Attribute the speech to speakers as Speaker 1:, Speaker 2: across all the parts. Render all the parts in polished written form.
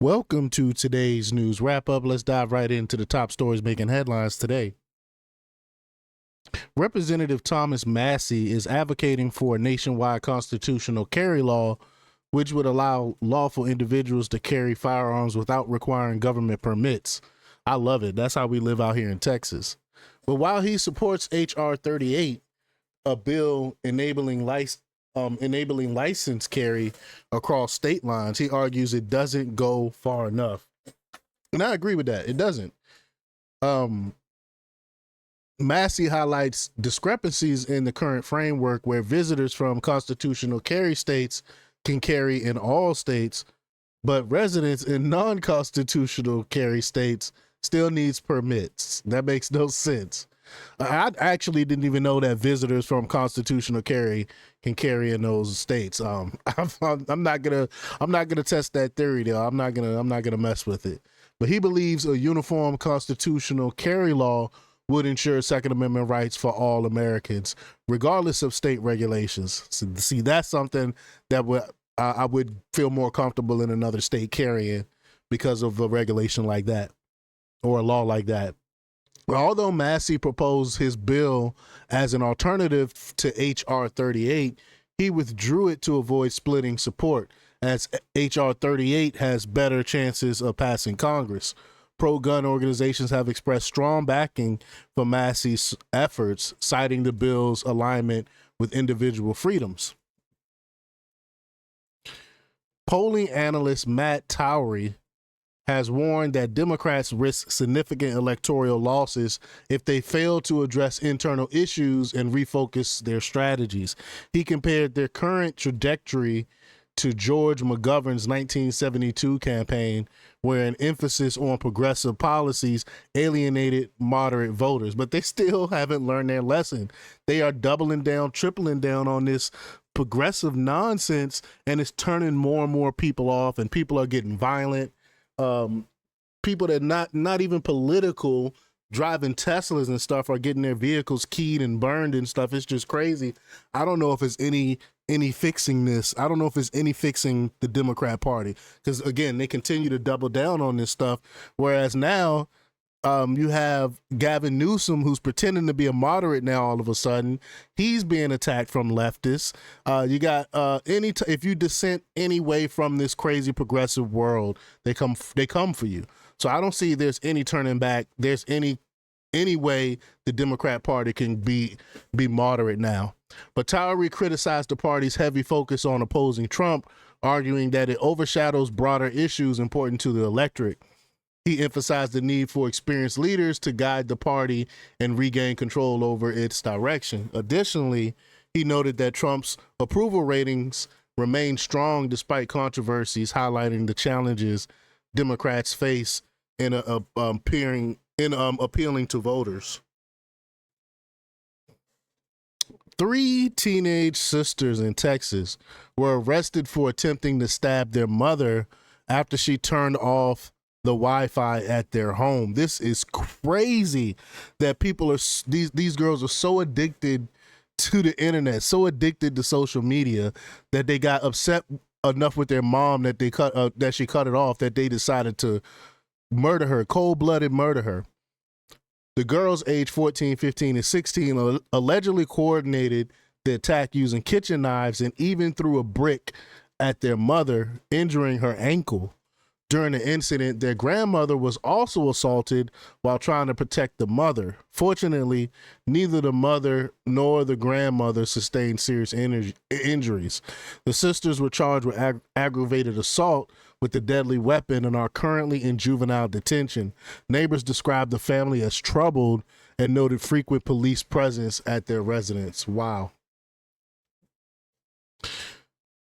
Speaker 1: Welcome to today's news wrap up. Let's dive right into the top stories making headlines today. Representative Thomas Massie is advocating for a nationwide constitutional carry law, which would allow lawful individuals to carry firearms without requiring government permits. I love it. That's how we live out here in Texas. But while he supports H.R. 38, a bill enabling license carry across state lines, he argues it doesn't go far enough. And I agree with that. It doesn't. Massie highlights discrepancies in the current framework where visitors from constitutional carry states can carry in all states, but residents in non-constitutional carry states still needs permits. That makes no sense. I actually didn't even know that visitors from constitutional carry can carry in those states. I'm not gonna test that theory though. I'm not gonna mess with it. But he believes a uniform constitutional carry law would ensure Second Amendment rights for all Americans, regardless of state regulations. So, see, that's something that I would feel more comfortable in another state carrying because of a regulation like that or a law like that. Although Massie proposed his bill as an alternative to H.R. 38, he withdrew it to avoid splitting support, as H.R. 38 has better chances of passing Congress. Pro-gun organizations have expressed strong backing for Massie's efforts, citing the bill's alignment with individual freedoms. Polling analyst Matt Towery has warned that Democrats risk significant electoral losses if they fail to address internal issues and refocus their strategies. He compared their current trajectory to George McGovern's 1972 campaign, where an emphasis on progressive policies alienated moderate voters. But they still haven't learned their lesson. They are doubling down, tripling down on this progressive nonsense, and it's turning more and more people off, and people are getting violent. People that not even political, driving Teslas and stuff, are getting their vehicles keyed and burned and stuff. It's just crazy. I don't know if it's any fixing this. I don't know if it's any fixing the Democrat Party, because again, they continue to double down on this stuff. Whereas now, you have Gavin Newsom, who's pretending to be a moderate now. All of a sudden, he's being attacked from leftists. You got if you dissent any way from this crazy progressive world, they come for you. So I don't see there's any turning back. There's any way the Democrat Party can be moderate now. But Towery criticized the party's heavy focus on opposing Trump, arguing that it overshadows broader issues important to the electorate. He emphasized the need for experienced leaders to guide the party and regain control over its direction. Additionally, he noted that Trump's approval ratings remain strong despite controversies, highlighting the challenges Democrats face in appealing to voters. 3 teenage sisters in Texas were arrested for attempting to stab their mother after she turned off the Wi-Fi at their home. This is crazy that people are these girls are so addicted to the internet, so addicted to social media, that they got upset enough with their mom that she cut it off, that they decided to murder her, cold-blooded murder her. The girls aged 14, 15, and 16 allegedly coordinated the attack using kitchen knives and even threw a brick at their mother, injuring her ankle. During the incident, their grandmother was also assaulted while trying to protect the mother. Fortunately, neither the mother nor the grandmother sustained serious injuries. The sisters were charged with aggravated assault with a deadly weapon and are currently in juvenile detention. Neighbors described the family as troubled and noted frequent police presence at their residence. Wow.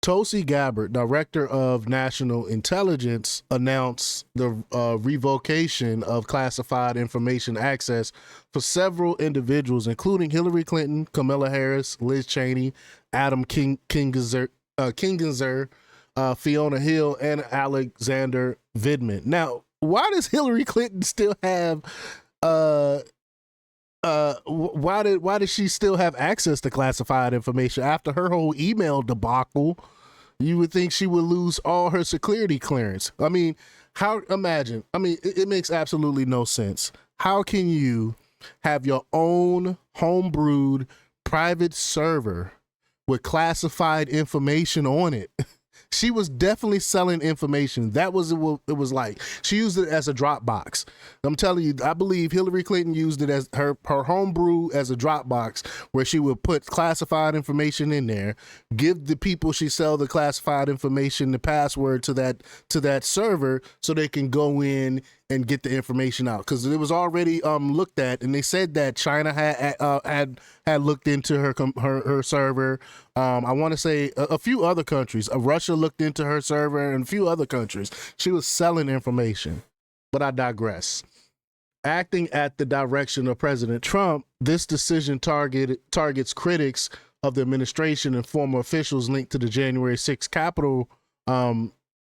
Speaker 1: Tulsi Gabbard, Director of National Intelligence, announced the revocation of classified information access for several individuals, including Hillary Clinton, Kamala Harris, Liz Cheney, Adam Kingeser, Fiona Hill, and Alexander Vidman. Now, why does Hillary Clinton still have why did she still have access to classified information after her whole email debacle? You would think she would lose all her security clearance. I mean, imagine, it makes absolutely no sense. How can you have your own homebrewed private server with classified information on it? She was definitely selling information. That was what it was like. She used it as a Dropbox. I'm telling you, I believe Hillary Clinton used it as her homebrew as a Dropbox, where she would put classified information in there, give the people she sell the classified information the password to that server so they can go in and get the information out, because it was already looked at, and they said that China had looked into her server. I want to say a few other countries. Russia looked into her server, and a few other countries. She was selling information, but I digress. Acting at the direction of President Trump, this decision targets critics of the administration and former officials linked to the January 6th Capitol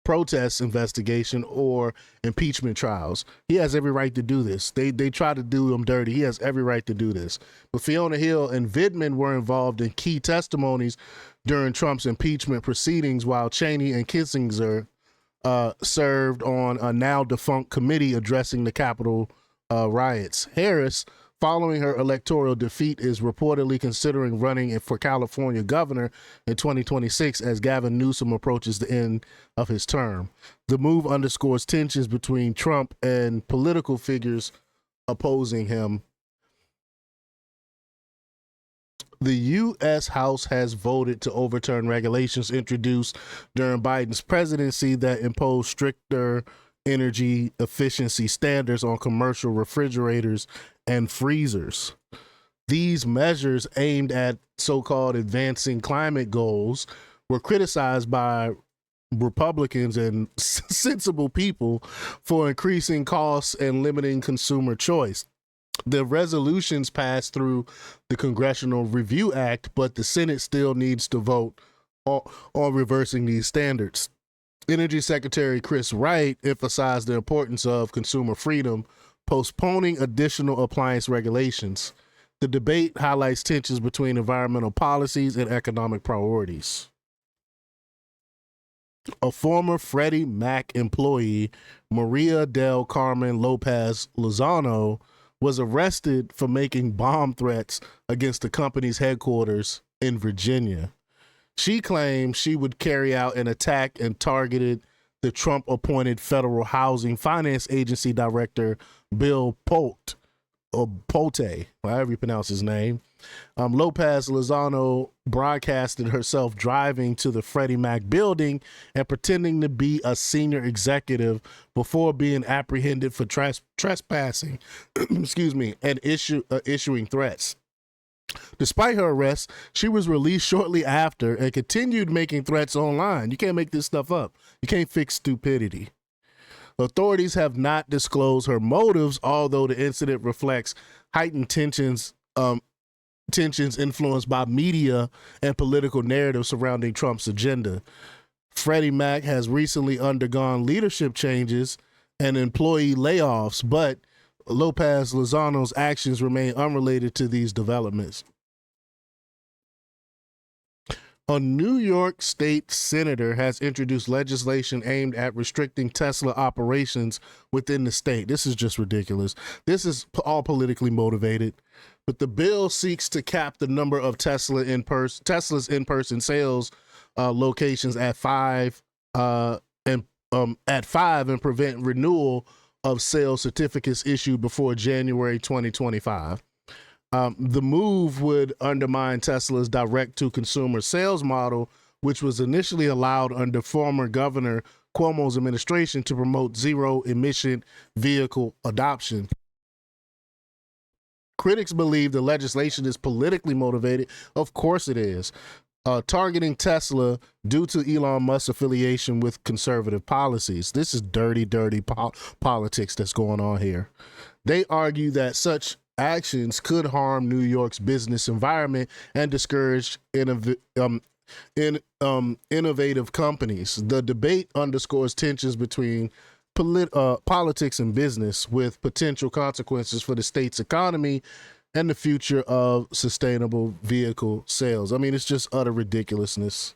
Speaker 1: protest investigation or impeachment trials. He has every right to do this. They try to do him dirty. He has every right to do this. But Fiona Hill and Vidman were involved in key testimonies during Trump's impeachment proceedings, while Cheney and Kissinger served on a now defunct committee addressing the Capitol riots. Harris, following her electoral defeat, is reportedly considering running for California governor in 2026 as Gavin Newsom approaches the end of his term. The move underscores tensions between Trump and political figures opposing him. The U.S. House has voted to overturn regulations introduced during Biden's presidency that impose stricter energy efficiency standards on commercial refrigerators and freezers. These measures, aimed at so-called advancing climate goals, were criticized by Republicans and sensible people for increasing costs and limiting consumer choice. The resolutions passed through the Congressional Review Act, but the Senate still needs to vote on reversing these standards. Energy Secretary Chris Wright emphasized the importance of consumer freedom, postponing additional appliance regulations. The debate highlights tensions between environmental policies and economic priorities. A former Freddie Mac employee, Maria del Carmen Lopez Lozano, was arrested for making bomb threats against the company's headquarters in Virginia. She claimed she would carry out an attack and targeted the Trump-appointed Federal Housing Finance Agency Director Bill Pote, however you pronounce his name. Lopez Lozano broadcasted herself driving to the Freddie Mac building and pretending to be a senior executive before being apprehended for trespassing, and issuing threats. Despite her arrest, she was released shortly after and continued making threats online. You can't make this stuff up. You can't fix stupidity. Authorities have not disclosed her motives, although the incident reflects heightened tensions influenced by media and political narratives surrounding Trump's agenda. Freddie Mac has recently undergone leadership changes and employee layoffs, but Lopez Lozano's actions remain unrelated to these developments. A New York state senator has introduced legislation aimed at restricting Tesla operations within the state. This is just ridiculous. This is all politically motivated. But the bill seeks to cap the number of Tesla's in-person sales locations at five and prevent renewal of sales certificates issued before January 2025. The move would undermine Tesla's direct-to-consumer sales model, which was initially allowed under former Governor Cuomo's administration to promote zero-emission vehicle adoption. Critics believe the legislation is politically motivated. Of course it is. Targeting Tesla due to Elon Musk's affiliation with conservative policies. This is dirty politics that's going on here. They argue that such actions could harm New York's business environment and discourage innovative companies. The debate underscores tensions between politics and business, with potential consequences for the state's economy and the future of sustainable vehicle sales. I mean, it's just utter ridiculousness.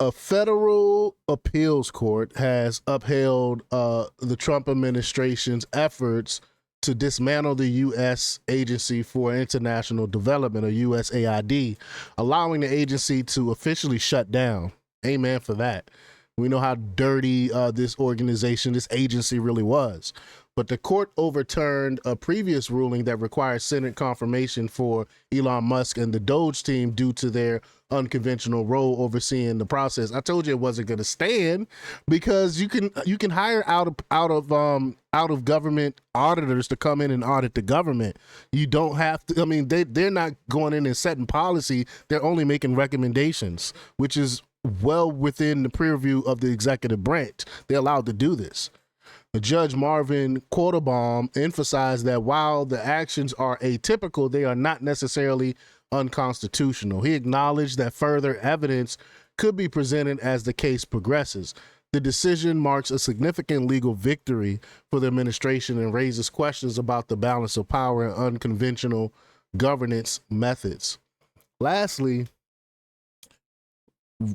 Speaker 1: A federal appeals court has upheld the Trump administration's efforts to dismantle the U.S. Agency for International Development, or USAID, allowing the agency to officially shut down. Amen for that. We know how dirty this organization, this agency really was. But the court overturned a previous ruling that required Senate confirmation for Elon Musk and the Doge team due to their unconventional role overseeing the process. I told you it wasn't going to stand, because you can hire out of government auditors to come in and audit the government. You don't have to. I mean, they're not going in and setting policy. They're only making recommendations, which is well within the purview of the executive branch. They're allowed to do this. Judge Marvin Quattlebaum emphasized that while the actions are atypical, they are not necessarily unconstitutional. He acknowledged that further evidence could be presented as the case progresses. The decision marks a significant legal victory for the administration and raises questions about the balance of power and unconventional governance methods. Lastly,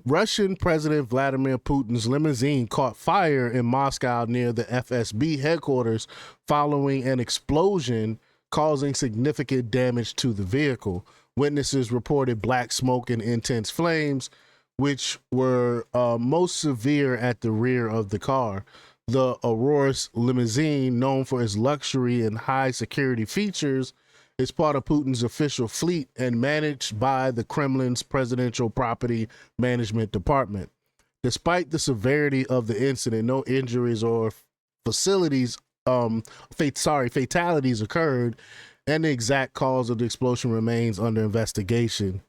Speaker 1: Russian President Vladimir Putin's limousine caught fire in Moscow near the FSB headquarters following an explosion, causing significant damage to the vehicle. Witnesses reported black smoke and intense flames, which were most severe at the rear of the car. The Aurorus limousine, known for its luxury and high security features, is part of Putin's official fleet and managed by the Kremlin's Presidential Property Management Department. Despite the severity of the incident, no injuries or fatalities occurred, and the exact cause of the explosion remains under investigation.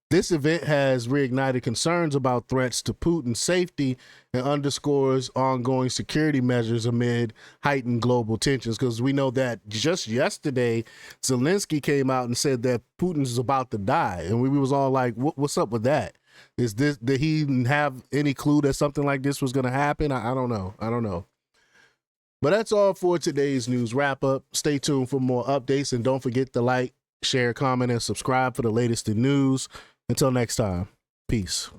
Speaker 1: This event has reignited concerns about threats to Putin's safety and underscores ongoing security measures amid heightened global tensions. Because we know that just yesterday, Zelensky came out and said that Putin's about to die. And we was all like, what's up with that? Did he have any clue that something like this was going to happen? I don't know. But that's all for today's news wrap up. Stay tuned for more updates, and don't forget to like, share, comment, and subscribe for the latest in news. Until next time, peace.